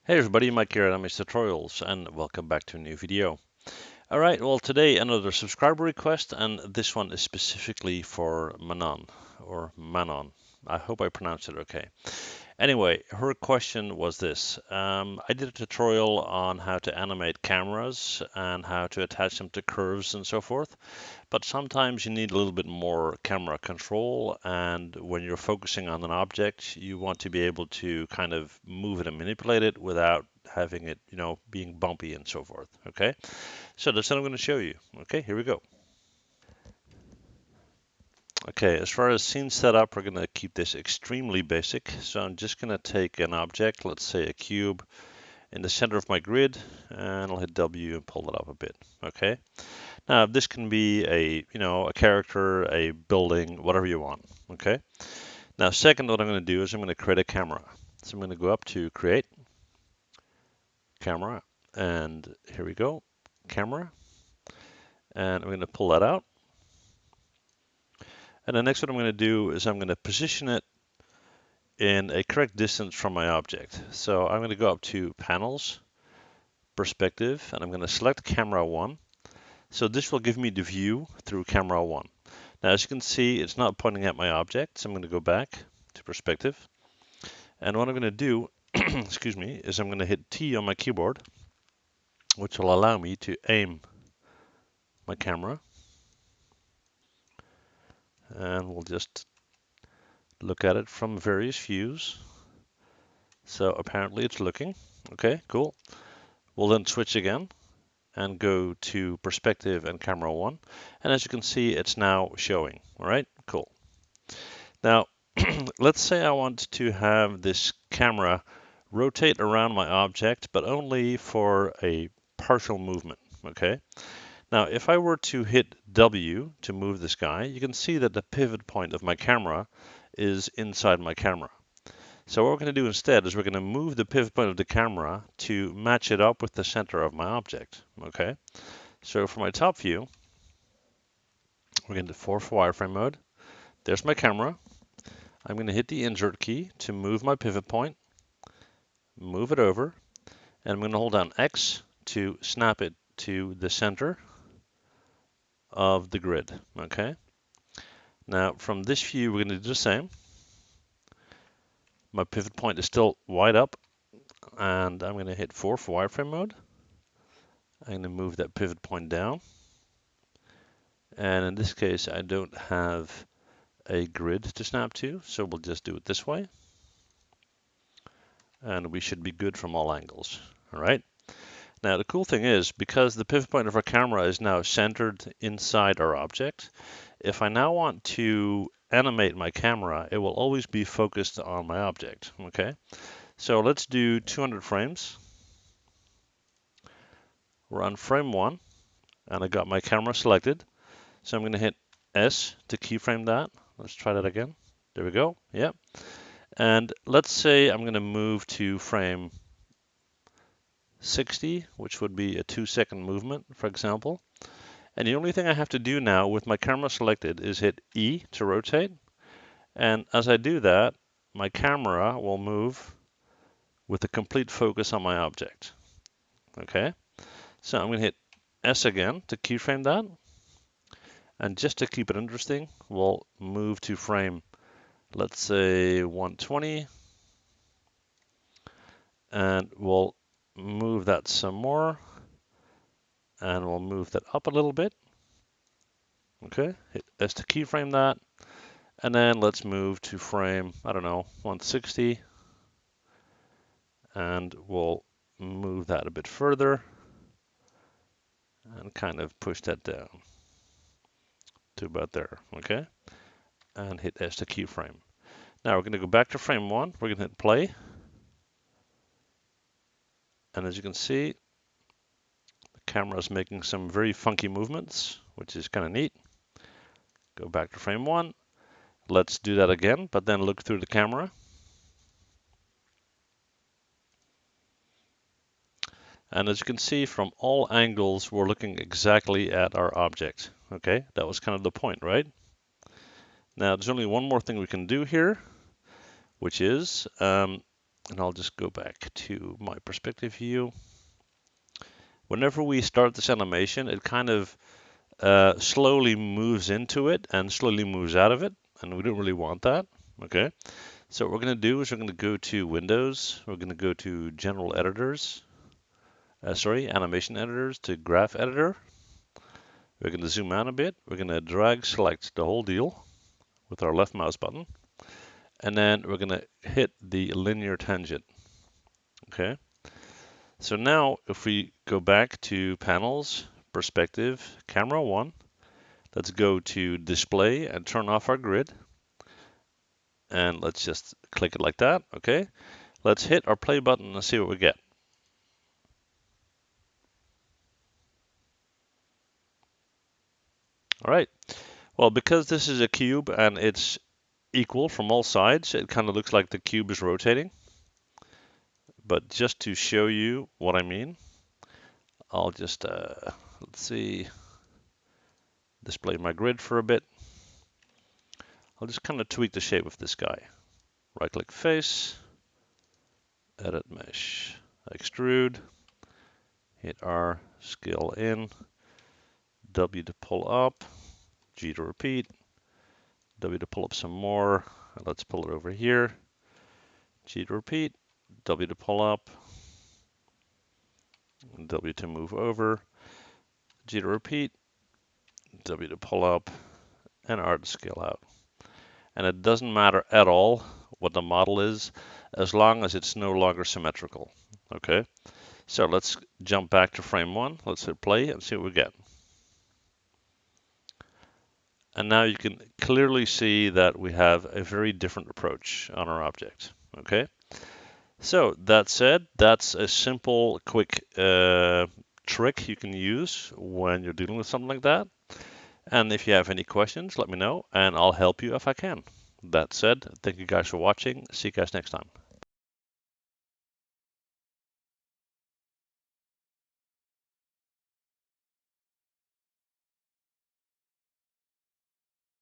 Hey everybody, Mike here at Autodesk Tutorials, and welcome back to a new video. Alright, well today another subscriber request, and this one is specifically for Manon, or Manon. I hope I pronounced it okay. Anyway, her question was this. I did a tutorial on how to animate cameras and how to attach them to curves and so forth, but sometimes you need a little bit more camera control, and when you're focusing on an object, you want to be able to kind of move it and manipulate it without having it, being bumpy and so forth. Okay, so that's what I'm going to show you. Okay, here we go. Okay, as far as scene setup, we're going to keep this extremely basic. So I'm just going to take an object, let's say a cube, in the center of my grid, and I'll hit W and pull it up a bit. Okay. Now this can be a character, a building, whatever you want. Okay. Now second, what I'm going to do is I'm going to create a camera. So I'm going to go up to Create, Camera, and here we go, Camera, and I'm going to pull that out. And the next what I'm going to do is I'm going to position it in a correct distance from my object. So I'm going to go up to Panels, Perspective, and I'm going to select Camera 1. So this will give me the view through Camera 1. Now as you can see, it's not pointing at my object, so I'm going to go back to Perspective. And what I'm going to do, excuse me, is I'm going to hit T on my keyboard, which will allow me to aim my camera. And we'll just look at it from various views. So apparently it's looking. Okay, cool. We'll then switch again and go to Perspective and Camera 1. And as you can see, it's now showing. All right, cool. Now, let's say I want to have this camera rotate around my object, but only for a partial movement, okay? Now, if I were to hit W to move this guy, you can see that the pivot point of my camera is inside my camera. So what we're going to do instead is we're going to move the pivot point of the camera to match it up with the center of my object, okay? So for my top view, we're going to 4 for wireframe mode. There's my camera. I'm going to hit the insert key to move my pivot point, move it over, and I'm going to hold down X to snap it to the center of the grid, okay? Now from this view, we're going to do the same. My pivot point is still wide up, and I'm going to hit 4 for wireframe mode. I'm going to move that pivot point down. And in this case, I don't have a grid to snap to, so we'll just do it this way. And we should be good from all angles, all right? Now the cool thing is, because the pivot point of our camera is now centered inside our object, if I now want to animate my camera, it will always be focused on my object, okay? So let's do 200 frames. We're on frame 1, and I got my camera selected. So I'm going to hit S to keyframe that. Let's try that again. There we go. Yep. And let's say I'm going to move to frame 60, which would be a 2-second movement, for example. And the only thing I have to do now with my camera selected is hit E to rotate. And as I do that, my camera will move with a complete focus on my object. Okay, so I'm going to hit S again to keyframe that. And just to keep it interesting, we'll move to frame, let's say 120. And we'll move that some more. And we'll move that up a little bit. Okay, hit S to keyframe that. And then let's move to frame, I don't know, 160. And we'll move that a bit further and kind of push that down to about there, okay? And hit S to keyframe. Now we're going to go back to frame 1. We're going to hit play. And as you can see, the camera is making some very funky movements, which is kind of neat. Go back to frame 1. Let's do that again, but then look through the camera. And as you can see, from all angles, we're looking exactly at our object. Okay, that was kind of the point, right? Now, there's only one more thing we can do here, which is And I'll just go back to my perspective view. Whenever we start this animation, it kind of slowly moves into it and slowly moves out of it, and we don't really want that. Okay, so what we're going to do is we're going to go to Windows, we're going to go to General Editors, Animation Editors to Graph Editor. We're going to zoom out a bit, we're going to drag select the whole deal with our left mouse button, and then we're going to hit the linear tangent. Okay, so now if we go back to Panels, Perspective, Camera 1, let's go to Display and turn off our grid. And let's just click it like that. Okay, let's hit our play button and see what we get. All right, well, because this is a cube and it's equal from all sides, it kind of looks like the cube is rotating. But just to show you what I mean, I'll just, let's see, display my grid for a bit. I'll just kind of tweak the shape of this guy. Right click face, edit mesh, extrude, hit R, scale in, W to pull up, G to repeat, W to pull up some more. Let's pull it over here. G to repeat, W to pull up, W to move over, G to repeat, W to pull up, and R to scale out. And it doesn't matter at all what the model is, as long as it's no longer symmetrical. Okay, so let's jump back to frame 1. Let's hit play and see what we get. And now you can clearly see that we have a very different approach on our object. Okay, so that said, that's a simple, quick trick you can use when you're dealing with something like that. And if you have any questions, let me know, and I'll help you if I can. That said, thank you guys for watching. See you guys next time.